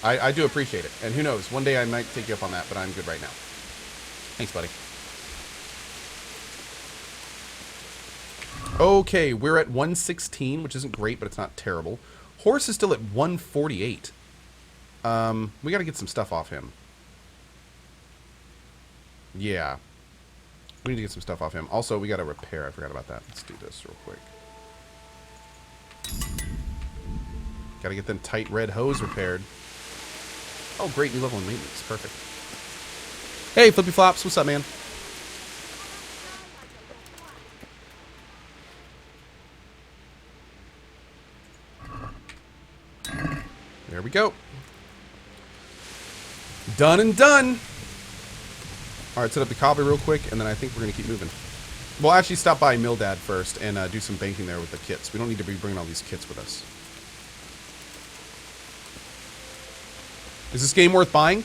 I do appreciate it. And who knows, one day I might take you up on that, but I'm good right now. Thanks, buddy. Okay, we're at 116, which isn't great, but it's not terrible. Horse is still at 148. We gotta get some stuff off him. Yeah. We need to get some stuff off him. Also, we gotta repair. I forgot about that. Let's do this real quick. Gotta get them tight red hose repaired. Oh, great. New level in maintenance. Perfect. Hey, Flippy Flops. What's up, man? There we go. Done and done. All right, set up the cobbler real quick, and then I think we're going to keep moving. We'll actually stop by Mildad first and do some banking there with the kits. We don't need to be bringing all these kits with us. Is this game worth buying?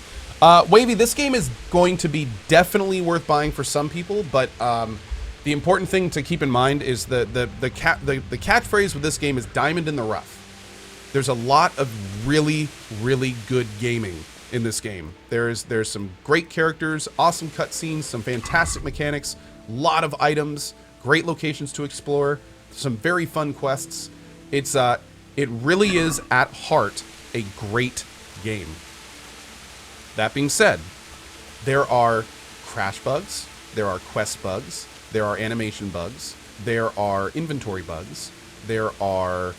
Wavy, this game is going to be definitely worth buying for some people, but the important thing to keep in mind is the catchphrase with this game is diamond in the rough. There's a lot of really, really good gaming in this game. There's some great characters, awesome cutscenes, some fantastic mechanics, a lot of items, great locations to explore, some very fun quests. It really is at heart a great game. That being said, there are crash bugs, there are quest bugs, there are animation bugs, there are inventory bugs, there are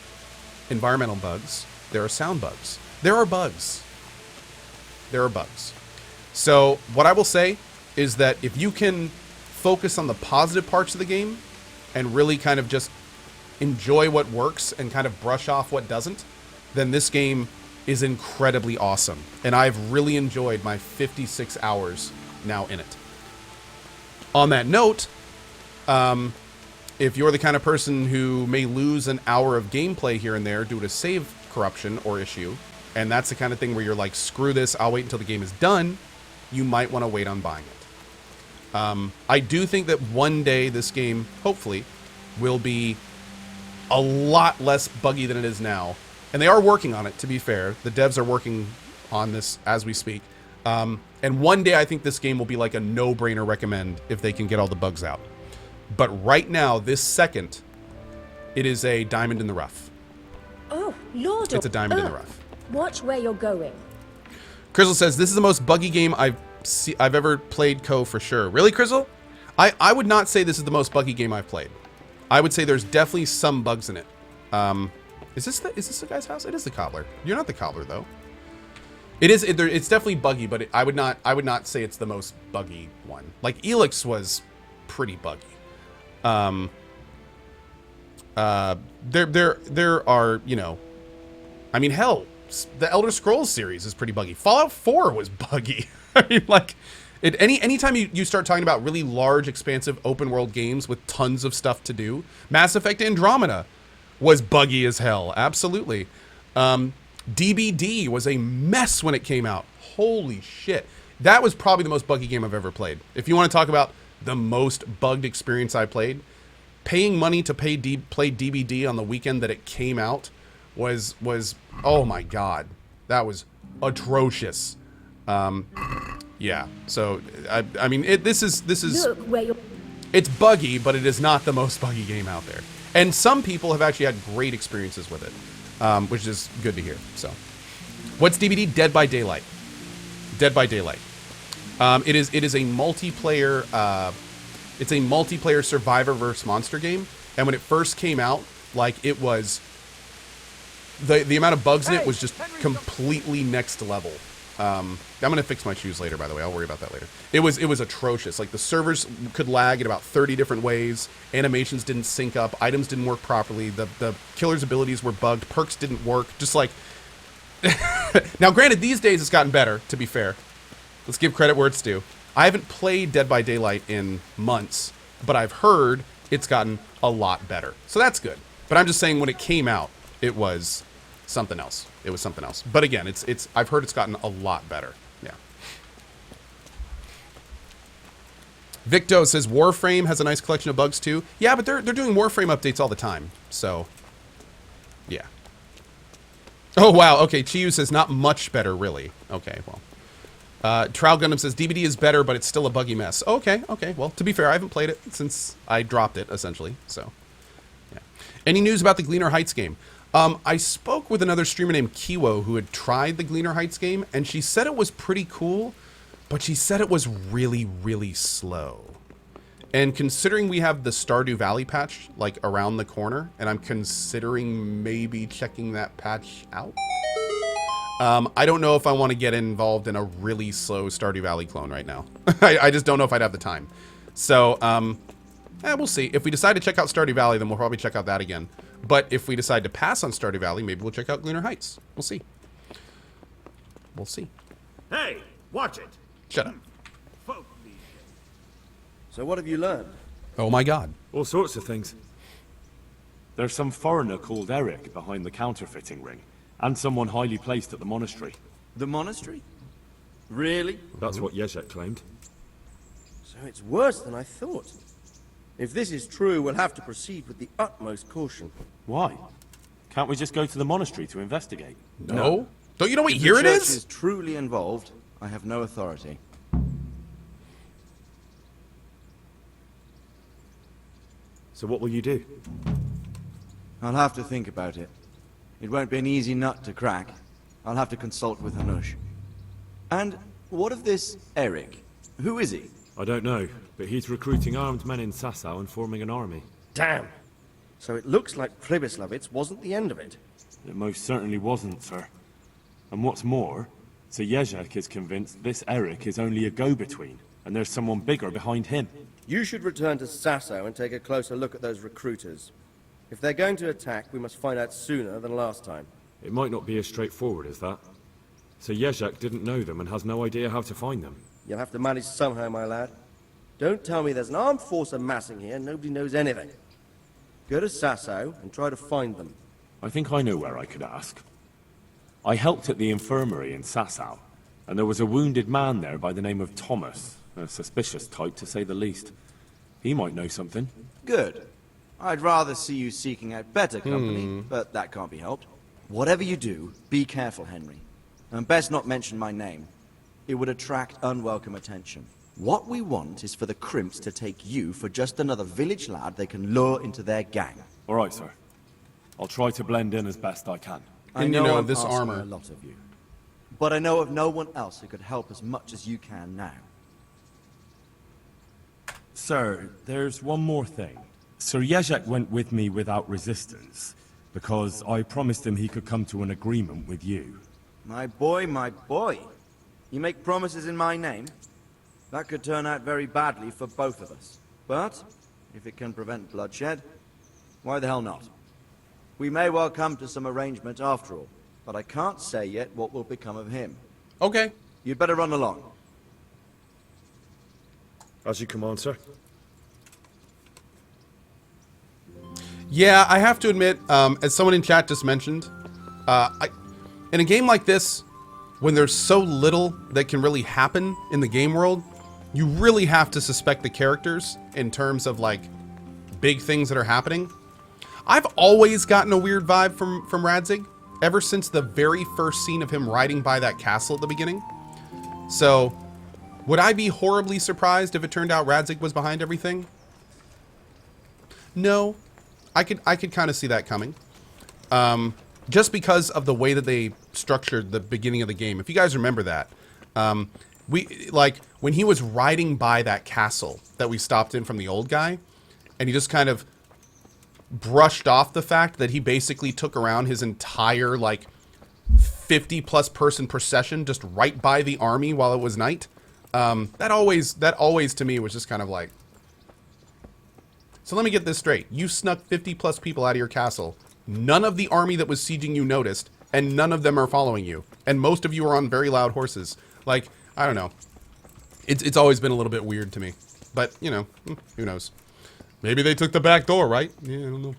environmental bugs, there are sound bugs. There are bugs. There are bugs. So what I will say is that if you can focus on the positive parts of the game and really kind of just enjoy what works and kind of brush off what doesn't, then this game is incredibly awesome. And I've really enjoyed my 56 hours now in it. On that note, if you're the kind of person who may lose an hour of gameplay here and there due to save corruption or issue, and that's the kind of thing where you're like, screw this, I'll wait until the game is done, you might want to wait on buying it. I do think that one day this game, hopefully, will be a lot less buggy than it is now. And they are working on it, to be fair. The devs are working on this as we speak. And one day I think this game will be like a no-brainer recommend if they can get all the bugs out. But right now, this second, it is a diamond in the rough. Oh, Lord. It's a diamond in the rough. Watch where you're going. Crystal says, this is the most buggy game I've ever played, Co, for sure. Really, Crystal? I would not say this is the most buggy game I've played. I would say there's definitely some bugs in it. Is this the guy's house? It is the cobbler. You're not the cobbler, though. It's definitely buggy, but I would not say it's the most buggy one. Like, Elix was pretty buggy. There are, you know, I mean, hell, the Elder Scrolls series is pretty buggy. Fallout 4 was buggy. I mean, like, anytime you start talking about really large, expansive open world games with tons of stuff to do, Mass Effect Andromeda was buggy as hell. Absolutely. DBD was a mess when it came out. Holy shit. That was probably the most buggy game I've ever played. If you want to talk about the most bugged experience I played, paying money to play DBD on the weekend that it came out was oh my god. That was atrocious. Yeah. So I mean this is Look where you're... It's buggy, but it is not the most buggy game out there. And some people have actually had great experiences with it, which is good to hear. So, what's DBD? Dead by Daylight. Dead by Daylight. It is a multiplayer. It's a multiplayer survivor versus monster game. And when it first came out, like it was the amount of bugs in it was just completely next level. I'm gonna fix my shoes later, by the way. I'll worry about that later. It was atrocious. Like the servers could lag in about 30 different ways. Animations didn't sync up. Items didn't work properly. The killer's abilities were bugged. Perks didn't work. Just like now, granted, these days it's gotten better. To be fair, let's give credit where it's due. I haven't played Dead by Daylight in months, but I've heard it's gotten a lot better. So that's good. But I'm just saying, when it came out, it was something else. It was something else. But again, it's I've heard it's gotten a lot better. Yeah. Victo says Warframe has a nice collection of bugs too. Yeah, but they're doing Warframe updates all the time. So yeah. Oh, wow. Okay, Chiyu says not much better, really. Okay, well. Trow Gundam says DBD is better, but it's still a buggy mess. Okay, okay. Well, to be fair, I haven't played it since I dropped it, essentially. So, yeah. Any news about the Gleaner Heights game? I spoke with another streamer named Kiwo who had tried the Gleaner Heights game, and she said it was pretty cool, but she said it was really, really slow. And considering we have the Stardew Valley patch, like, around the corner, and I'm considering maybe checking that patch out, I don't know if I want to get involved in a really slow Stardew Valley clone right now. I just don't know if I'd have the time. So, we'll see. If we decide to check out Stardew Valley, then we'll probably check out that again. But if we decide to pass on Stardew Valley, maybe we'll check out Gleaner Heights. We'll see. We'll see. Hey, watch it. Shut up. So what have you learned? Oh my god. All sorts of things. There's some foreigner called Eric behind the counterfeiting ring, and someone highly placed at the monastery. The monastery? Really? That's what Yezhek claimed. So it's worse than I thought. If this is true, we'll have to proceed with the utmost caution. Why? Can't we just go to the monastery to investigate? No? Don't you know what If year the it church is? is truly involved, I have no authority. So what will you do? I'll have to think about it. It won't be an easy nut to crack. I'll have to consult with Hanush. And what of this Eric? Who is he? I don't know, but he's recruiting armed men in Sasau and forming an army. Damn! So it looks like Pribyslavitz wasn't the end of it. It most certainly wasn't, sir. And what's more, Sir Yezhek is convinced this Eric is only a go-between, and there's someone bigger behind him. You should return to Sasau and take a closer look at those recruiters. If they're going to attack, we must find out sooner than last time. It might not be as straightforward as that. Sir Yezhek didn't know them and has no idea how to find them. You'll have to manage somehow, my lad. Don't tell me there's an armed force amassing here and nobody knows anything. Go to Sasau and try to find them. I think I know where I could ask. I helped at the infirmary in Sasau, and there was a wounded man there by the name of Thomas, a suspicious type to say the least. He might know something. Good. I'd rather see you seeking out better company, but that can't be helped. Whatever you do, be careful, Henry. And best not mention my name. It would attract unwelcome attention. What we want is for the Crimps to take you for just another village lad they can lure into their gang. All right, sir. I'll try to blend in as best I can. And you know, I'm this asking armor. a lot of you. But I know of no one else who could help as much as you can now. Sir, there's one more thing. Sir Yezhek went with me without resistance, because I promised him he could come to an agreement with you. My boy, my boy. You make promises in my name? That could turn out very badly for both of us. But, if it can prevent bloodshed, why the hell not? We may well come to some arrangement after all, but I can't say yet what will become of him. Okay. You'd better run along. As you command, sir. Yeah, I have to admit, as someone in chat just mentioned, in a game like this, when there's so little that can really happen in the game world, you really have to suspect the characters in terms of, like, big things that are happening. I've always gotten a weird vibe from Radzig, ever since the very first scene of him riding by that castle at the beginning. So, would I be horribly surprised if it turned out Radzig was behind everything? No. I could kind of see that coming. Just because of the way that they structured the beginning of the game. If you guys remember that, when he was riding by that castle that we stopped in from the old guy, and he just kind of brushed off the fact that he basically took around his entire, like, 50-plus person procession just right by the army while it was night. That always to me was just kind of like, so let me get this straight. You snuck 50-plus people out of your castle. None of the army that was sieging you noticed, and none of them are following you. And most of you are on very loud horses. Like, I don't know. It's always been a little bit weird to me. But, you know, who knows. Maybe they took the back door, right? Yeah, I don't know.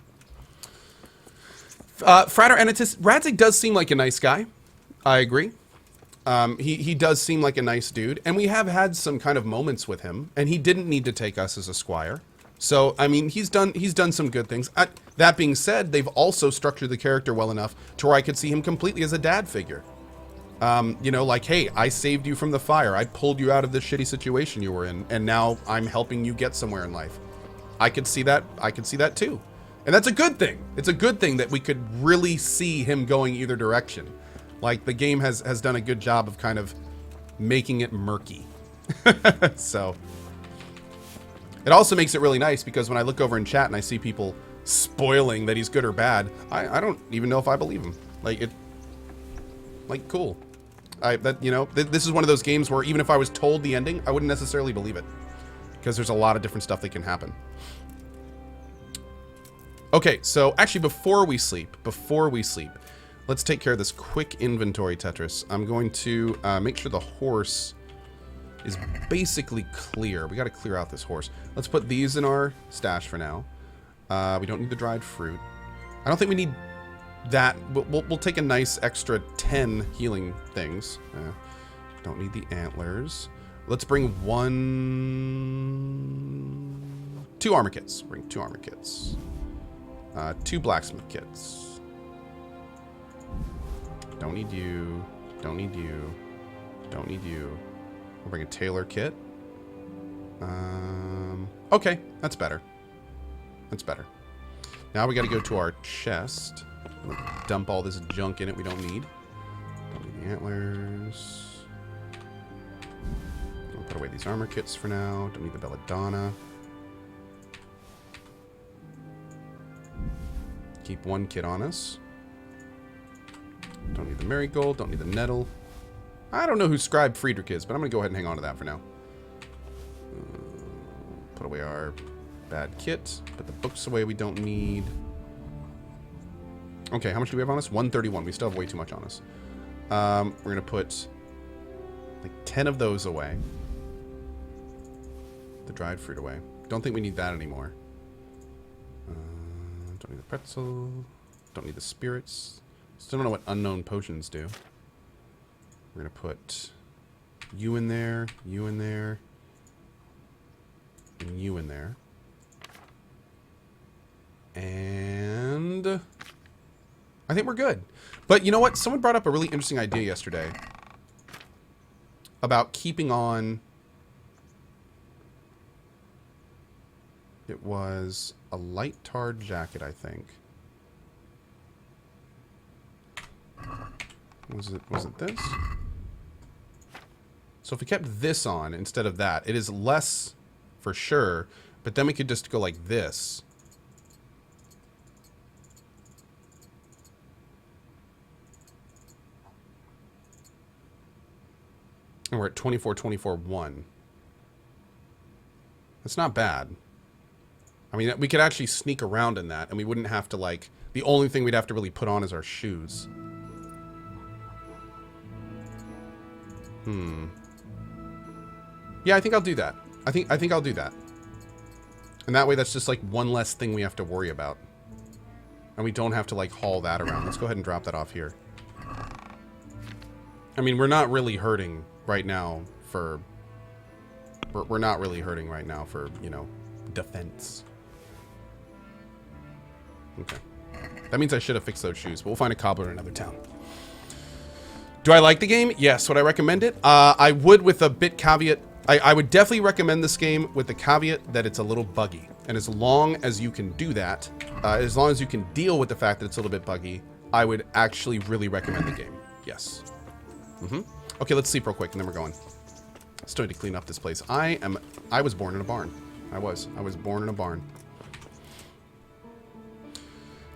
Frater Enitus, Radzig does seem like a nice guy. I agree. He does seem like a nice dude. And we have had some kind of moments with him. And he didn't need to take us as a squire. So, I mean, he's done some good things. That being said, they've also structured the character well enough to where I could see him completely as a dad figure. You know, like, hey, I saved you from the fire. I pulled you out of this shitty situation you were in, and now I'm helping you get somewhere in life. I could see that. I could see that too. And that's a good thing. It's a good thing that we could really see him going either direction. Like, the game has done a good job of kind of making it murky. So it also makes it really nice because when I look over in chat and I see people spoiling that he's good or bad, I don't even know if I believe him. Like, cool. This is one of those games where even if I was told the ending, I wouldn't necessarily believe it because there's a lot of different stuff that can happen. Okay, so actually before we sleep, let's take care of this quick inventory Tetris. I'm going to make sure the horse is basically clear. We got to clear out this horse. Let's put these in our stash for now. We don't need the dried fruit. I don't think we need that. We'll take a nice extra 10 healing things. Don't need the antlers. Let's bring 2 armor kits. Bring 2 armor kits. 2 blacksmith kits. Don't need you. Don't need you. Don't need you. We'll bring a tailor kit. Okay, that's better. That's better. Now we got to go to our chest. Dump all this junk in it we don't need. Don't need the antlers. I'll put away these armor kits for now. Don't need the belladonna. Keep 1 kit on us. Don't need the marigold. Don't need the nettle. I don't know who Scribe Friedrich is, but I'm going to go ahead and hang on to that for now. Put away our bad kit. Put the books away we don't need. Okay, how much do we have on us? 131. We still have way too much on us. We're going to put like 10 of those away. The dried fruit away. Don't think we need that anymore. Don't need the pretzel. Don't need the spirits. Still don't know what unknown potions do. We're going to put you in there, you in there, and you in there. And I think we're good. But you know what? Someone brought up a really interesting idea yesterday about keeping on. It was a light tarred jacket, I think. Was it this? So if we kept this on instead of that, it is less for sure, but then we could just go like this. And we're at 24, 24, 1. That's not bad. I mean, we could actually sneak around in that, and we wouldn't have to, like, the only thing we'd have to really put on is our shoes. Yeah, I think I'll do that. I think I'll do that. And that way, that's just, like, one less thing we have to worry about. And we don't have to, like, haul that around. Let's go ahead and drop that off here. I mean, we're not really hurting right now for... We're not really hurting right now for, you know, defense. Okay. That means I should have fixed those shoes, but we'll find a cobbler in another town. Do I like the game? Yes. Would I recommend it? I would, with a bit caveat. I would definitely recommend this game with the caveat that it's a little buggy. And as long as you can do that, as long as you can deal with the fact that it's a little bit buggy, I would actually really recommend the game. Yes. Okay, let's sleep real quick and then we're going. Still need to clean up this place. I was born in a barn. I was born in a barn.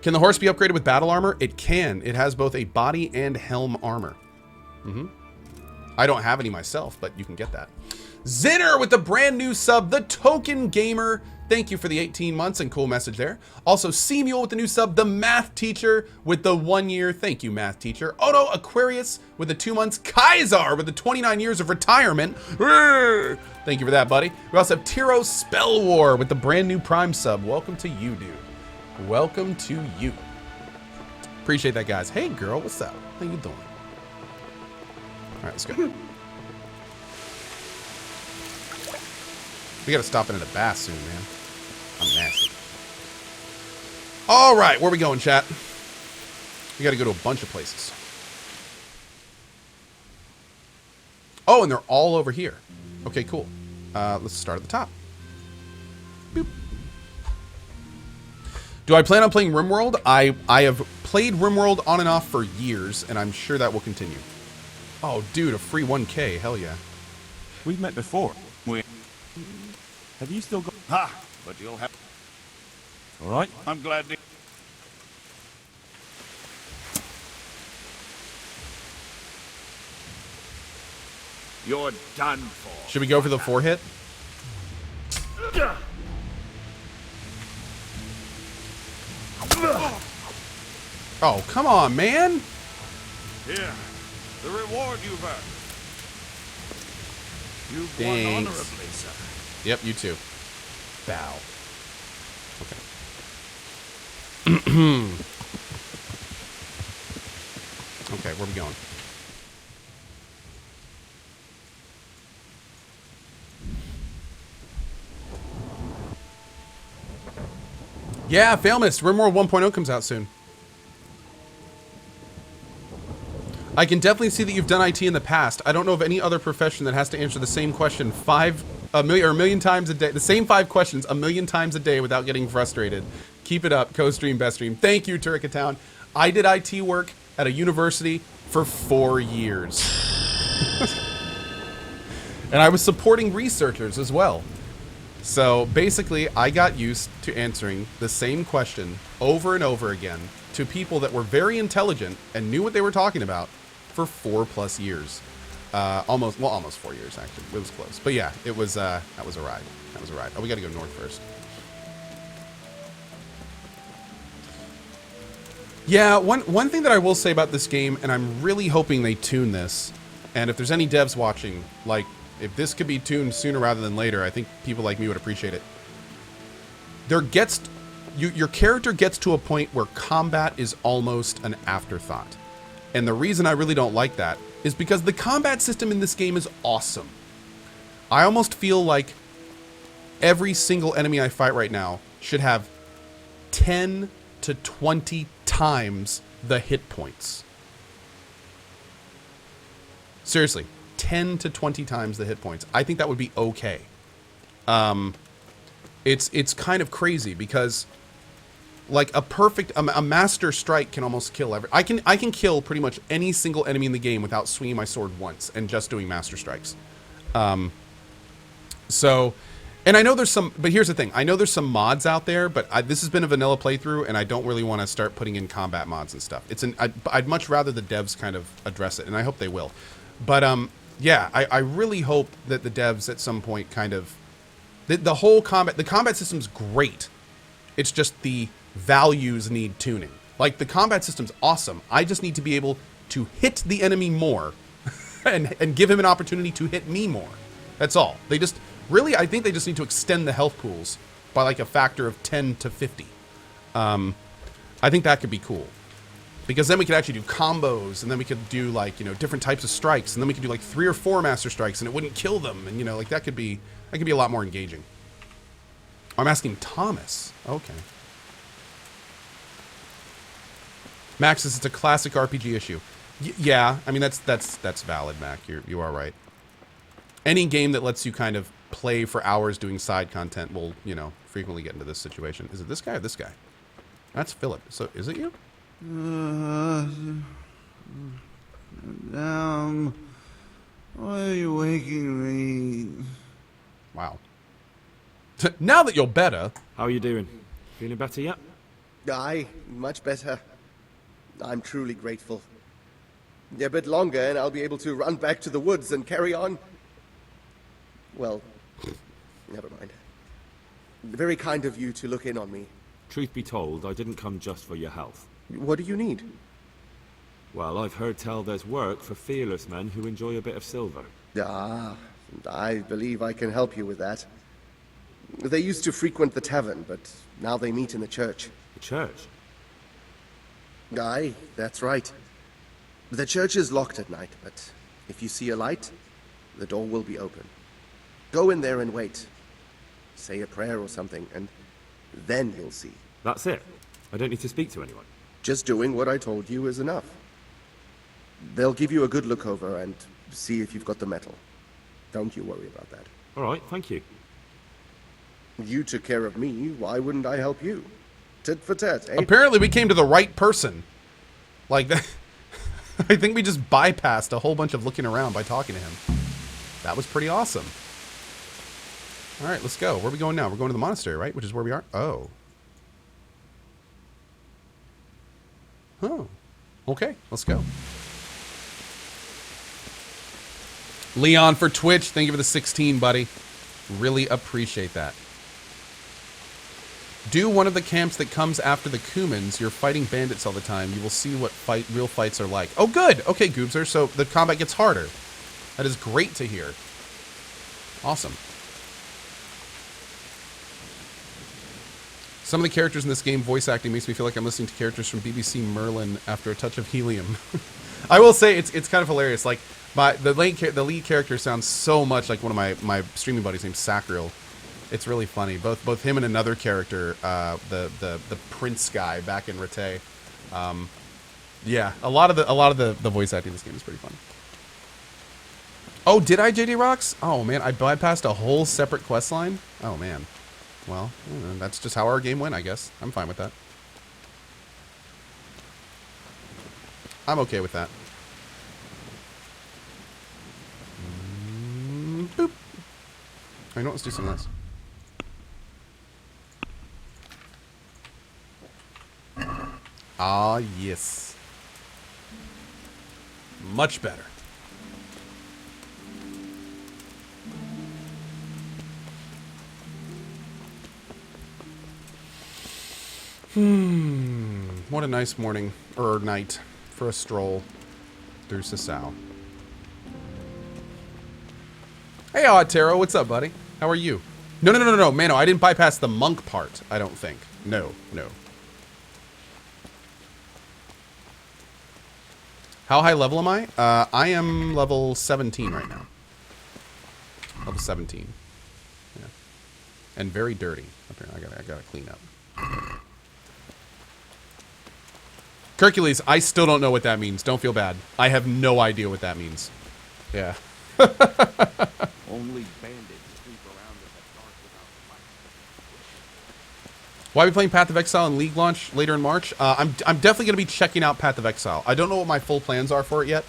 Can the horse be upgraded with battle armor? It can. It has both a body and helm armor. I don't have any myself, but you can get that. Zinner with the brand new sub, the Token Gamer. Thank you for the 18 months and cool message there. Also, Seamule with the new sub, the Math Teacher with the 1 year. Thank you, Math Teacher. Odo Aquarius with the 2 months. Kaisar with the 29 years of retirement. Thank you for that, buddy. We also have Tiro Spell War with the brand new Prime sub. Welcome to you, dude. Welcome to you. Appreciate that, guys. Hey, girl, what's up? How you doing? All right, let's go. We gotta stop in at a bath soon, man. I'm nasty. All right, where we going, chat? We got to go to a bunch of places. Oh, and they're all over here. Okay, cool. Let's start at the top. Boop. Do I plan on playing RimWorld? I have played RimWorld on and off for years, and I'm sure that will continue. Oh, dude, a free 1K. Hell yeah. We've met before. Have you still got... Ha! But you'll have... All right. I'm glad to... You're done for. Should we go for the 4-hit? Oh, come on, man. Here, the reward you've earned. You've won Thanks. honorably, sir. Yep, you too. Bow. Okay. Okay, where are we going? Yeah, Failmist. RimWorld 1.0 comes out soon. I can definitely see that you've done IT in the past. I don't know of any other profession that has to answer the same question a million times a day. The same 5 questions a million times a day without getting frustrated. Keep it up. Co-stream, best stream. Thank you, Turkatown. I did IT work at a university for 4 years. And I was supporting researchers as well. So basically, I got used to answering the same question over and over again to people that were very intelligent and knew what they were talking about for 4+ years. Almost 4 years, actually. It was close. But yeah, it was, that was a ride. That was a ride. Oh, we got to go north first. Yeah, one thing that I will say about this game, and I'm really hoping they tune this, and if there's any devs watching, like, if this could be tuned sooner rather than later, I think people like me would appreciate it. Your character gets to a point where combat is almost an afterthought. And the reason I really don't like that is because the combat system in this game is awesome. I almost feel like every single enemy I fight right now should have 10 to 20 times the hit points. Seriously. 10 to 20 times the hit points. I think that would be okay. It's kind of crazy because like a master strike can almost kill I can kill pretty much any single enemy in the game without swinging my sword once and just doing master strikes. So, and I know there's some, but here's the thing. I know there's some mods out there, but this has been a vanilla playthrough and I don't really want to start putting in combat mods and stuff. I'd much rather the devs kind of address it, and I hope they will. But, yeah, I really hope that the devs at some point kind of... The whole combat system's great. It's just the values need tuning. Like, the combat system's awesome. I just need to be able to hit the enemy more and give him an opportunity to hit me more. That's all. They just... Really, I think they just need to extend the health pools by, like, a factor of 10 to 50. I think that could be cool. Because then we could actually do combos, and then we could do, like, you know, different types of strikes, and then we could do, like, 3 or 4 master strikes, and it wouldn't kill them, and, you know, like, that could be a lot more engaging. I'm asking Thomas. Okay. Max says it's a classic RPG issue. Yeah, I mean, that's valid, Mac. You are right. Any game that lets you kind of play for hours doing side content will, you know, frequently get into this situation. Is it this guy or this guy? That's Philip. So, is it you? Why are you waking me? Wow. Now that you're better. How are you doing? Feeling better yet? Aye, much better. I'm truly grateful. A bit longer and I'll be able to run back to the woods and carry on. Well, never mind. Very kind of you to look in on me. Truth be told, I didn't come just for your health. What do you need? Well, I've heard tell there's work for fearless men who enjoy a bit of silver. Ah, I believe I can help you with that. They used to frequent the tavern, but now they meet in the church. The church? Aye, that's right. The church is locked at night, but if you see a light, the door will be open. Go in there and wait. Say a prayer or something, and then you'll see. That's it? I don't need to speak to anyone. Just doing what I told you is enough. They'll give you a good look over and see if you've got the metal. Don't you worry about that. All right, thank you. You took care of me, why wouldn't I help you? Tit for tat, eh? Apparently we came to the right person. Like, that. I think we just bypassed a whole bunch of looking around by talking to him. That was pretty awesome. All right, let's go. Where are we going now? We're going to the monastery, right? Which is where we are? Oh. Oh. Okay, let's go. Leon for Twitch, thank you for the 16, buddy. Really appreciate that. Do one of the camps that comes after the Kumans. You're fighting bandits all the time. You will see what real fights are like. Oh, good. Okay, Goobser. So the combat gets harder. That is great to hear. Awesome. Some of the characters in this game voice acting makes me feel like I'm listening to characters from BBC Merlin after a touch of helium. I will say it's kind of hilarious. Like the lead character sounds so much like one of my streaming buddies named Sacriel. It's really funny. Both him and another character, the Prince guy back in Rete. Yeah, a lot of the voice acting in this game is pretty fun. Oh, did I, JD Rocks? Oh man, I bypassed a whole separate quest line. Oh man. Well, that's just how our game went, I guess. I'm fine with that. I'm okay with that. Boop. I know. Let's do some of this. Ah, yes. Much better. What a nice morning, or night, for a stroll through Sasau. Hey, Odd Taro, what's up, buddy? How are you? No, Mano, I didn't bypass the monk part, I don't think. No. How high level am I? I am level 17 right now. Level 17. Yeah. And very dirty. Apparently, I gotta clean up. Hercules, I still don't know what that means. Don't feel bad. I have no idea what that means. Yeah. Only bandits creep around in the dark without light. Why are we playing Path of Exile in League launch later in March? I'm definitely going to be checking out Path of Exile. I don't know what my full plans are for it yet,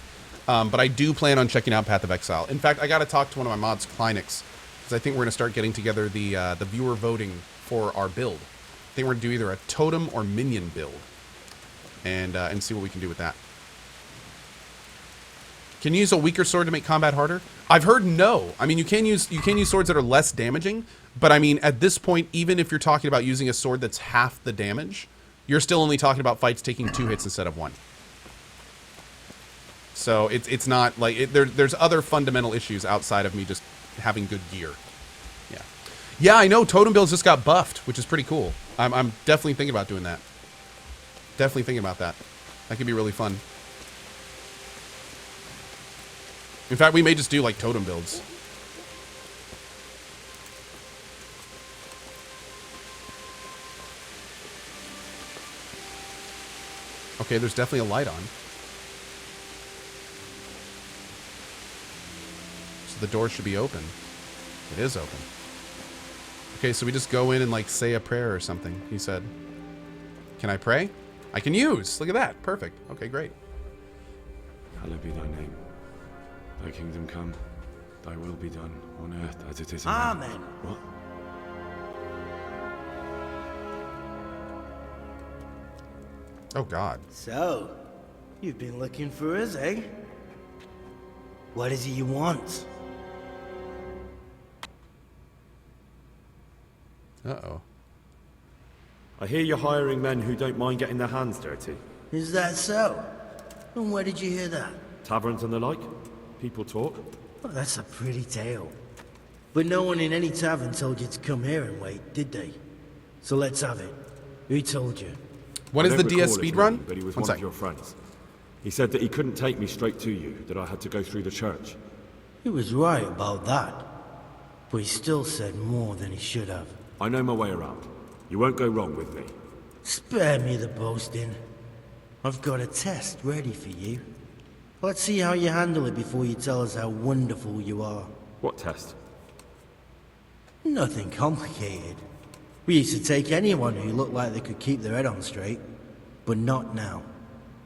but I do plan on checking out Path of Exile. In fact, I got to talk to one of my mods, Kleinix, because I think we're going to start getting together the viewer voting for our build. I think we're going to do either a totem or minion build. And see what we can do with that. Can you use a weaker sword to make combat harder? I've heard no. I mean, you can use swords that are less damaging, but I mean, at this point, even if you're talking about using a sword that's half the damage, you're still only talking about fights taking 2 hits instead of 1. So it's not like there's other fundamental issues outside of me just having good gear. Yeah, I know. Totem builds just got buffed, which is pretty cool. I'm definitely thinking about doing that. Definitely thinking about that. That could be really fun. In fact, we may just do like totem builds. Okay, there's definitely a light on. So the door should be open. It is open. Okay, so we just go in and like say a prayer or something, he said. Can I pray? I can use. Look at that. Perfect. Okay, great. Hallowed be thy name. Thy kingdom come. Thy will be done on earth as it is in Amen. heaven. What? Oh, God. So, you've been looking for us, eh? What is it you want? Uh-oh. I hear you're hiring men who don't mind getting their hands dirty. Is that so? And where did you hear that? Taverns and the like. People talk. Well, that's a pretty tale. But no one in any tavern told you to come here and wait, did they? So let's have it. Who told you? What is I the don't DS recall his speedrun? name, but he was One one sec. of your friends. He said that he couldn't take me straight to you, that I had to go through the church. He was right about that. But he still said more than he should have. I know my way around. You won't go wrong with me. Spare me the boasting. I've got a test ready for you. Let's see how you handle it before you tell us how wonderful you are. What test? Nothing complicated. We used to take anyone who looked like they could keep their head on straight. But not now.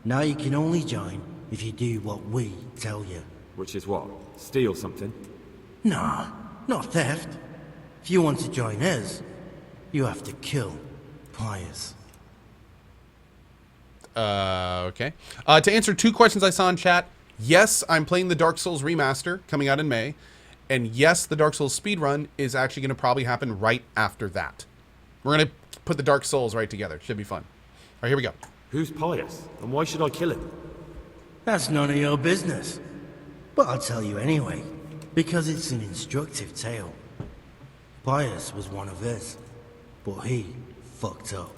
Now you can only join if you do what we tell you. Which is what? Steal something? Nah, not theft. If you want to join us, you have to kill Pius. Okay. To answer 2 questions I saw in chat, yes, I'm playing the Dark Souls remaster coming out in May. And yes, the Dark Souls speedrun is actually going to probably happen right after that. We're going to put the Dark Souls right together. Should be fun. All right, here we go. Who's Pius? And why should I kill him? That's none of your business. But I'll tell you anyway, because it's an instructive tale. Pius was one of us, but he fucked up.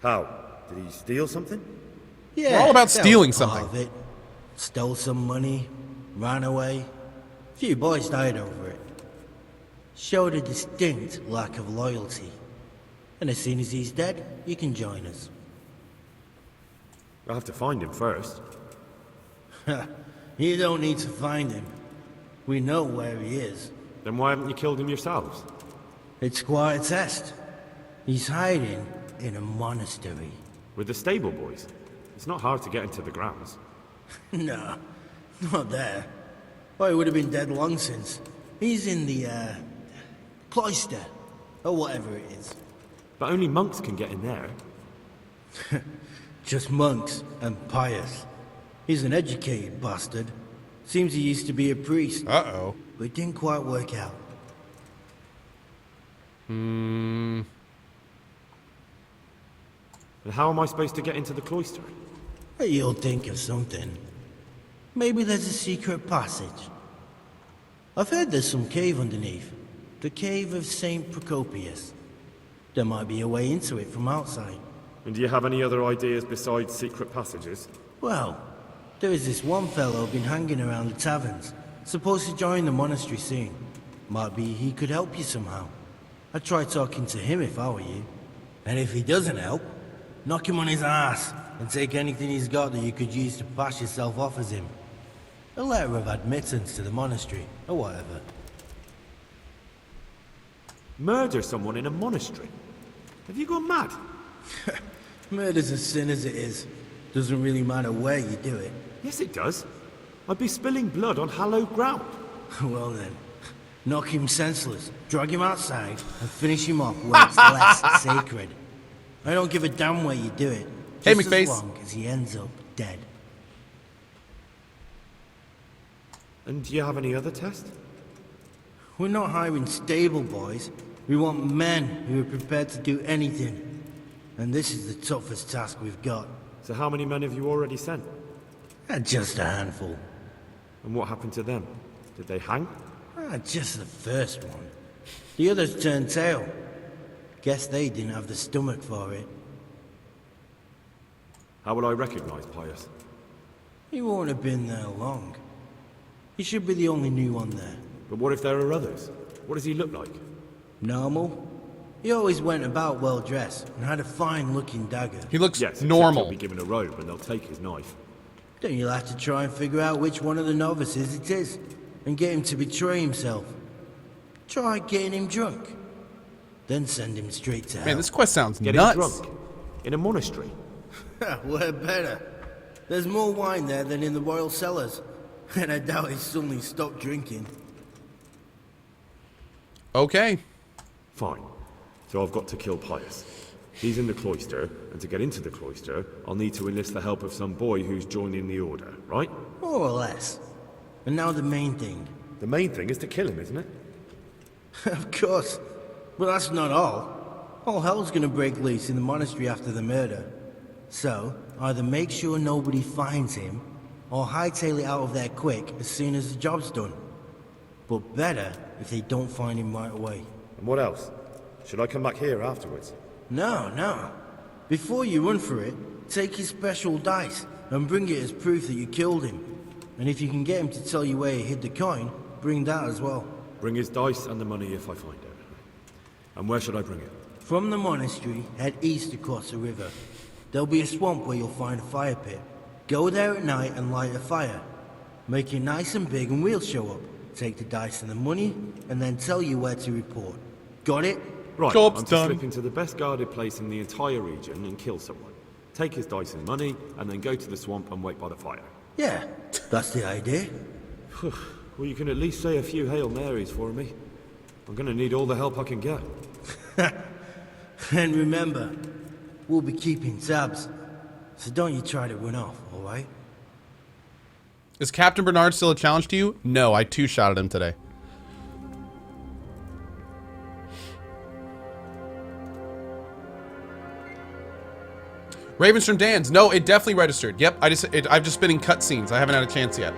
How? Did he steal something? Yeah, We're all about that stealing was part something. of it. Stole some money, ran away. A few boys died over it. Showed a distinct lack of loyalty. And as soon as he's dead, you can join us. I'll have to find him first. You don't need to find him. We know where he is. Then why haven't you killed him yourselves? It's quite a test. He's hiding in a monastery. With the stable boys? It's not hard to get into the grounds. No, not there. Oh, he would have been dead long since. He's in the, cloister. Or whatever it is. But only monks can get in there. Just monks and Pius. He's an educated bastard. Seems he used to be a priest. Uh-oh. But it didn't quite work out. And how am I supposed to get into the cloister? You'll think of something. Maybe there's a secret passage. I've heard there's some cave underneath. The cave of St. Procopius. There might be a way into it from outside. And do you have any other ideas besides secret passages? Well, there is this one fellow been hanging around the taverns. Supposed to join the monastery soon. Might be he could help you somehow. I'd try talking to him if I were you. And if he doesn't help, knock him on his ass and take anything he's got that you could use to pass yourself off as him. A letter of admittance to the monastery, or whatever. Murder someone in a monastery? Have you gone mad? Murder's a sin as it is. Doesn't really matter where you do it. Yes, it does. I'd be spilling blood on hallowed ground. Well then, knock him senseless, drag him outside, and finish him off where it's less sacred. I don't give a damn where you do it. Hey, Just McFace. as long as he ends up dead. And do you have any other test? We're not hiring stable boys. We want men who are prepared to do anything. And this is the toughest task we've got. So how many men have you already sent? Just a handful. And what happened to them? Did they hang? Just the first one. The others turned tail. Guess they didn't have the stomach for it. How will I recognize Pius? He won't have been there long. He should be the only new one there. But what if there are others? What does he look like? Normal? He always went about well dressed and had a fine looking dagger. He looks Yes, except normal. he'll be given a robe and they'll take his knife. Then you'll have to try and figure out which one of the novices it is and get him to betray himself. Try getting him drunk. Then send him straight to hell. Man, this quest sounds Get nuts. him drunk? In a monastery? We're better. There's more wine there than in the royal cellars. And I doubt he suddenly stopped drinking. Okay. Fine. So I've got to kill Pius. He's in the cloister, and to get into the cloister, I'll need to enlist the help of some boy who's joining the order, right? More or less. And now the main thing. The main thing is to kill him, isn't it? Of course. But that's not all. All hell's gonna break loose in the monastery after the murder. So, either make sure nobody finds him, or hightail it out of there quick as soon as the job's done. But better if they don't find him right away. And what else? Should I come back here afterwards? No. Before you run for it, take his special dice and bring it as proof that you killed him. And if you can get him to tell you where he hid the coin, bring that as well. Bring his dice and the money if I find it. And where should I bring it? From the monastery, head east across the river. There'll be a swamp where you'll find a fire pit. Go there at night and light a fire. Make it nice and big and we'll show up. Take the dice and the money, and then tell you where to report. Got it? Right, Job's I'm to done. slip into the best guarded place in the entire region and kill someone. Take his dice and money, and then go to the swamp and wait by the fire. Yeah, that's the idea. Well, you can at least say a few Hail Marys for me. I'm gonna need all the help I can get. And remember, we'll be keeping tabs. So don't you try to run off, alright? Is Captain Bernard still a challenge to you? No, I two-shotted him today. Ravens from Dan's. No, it definitely registered. Yep, I've just been in cutscenes. I haven't had a chance yet.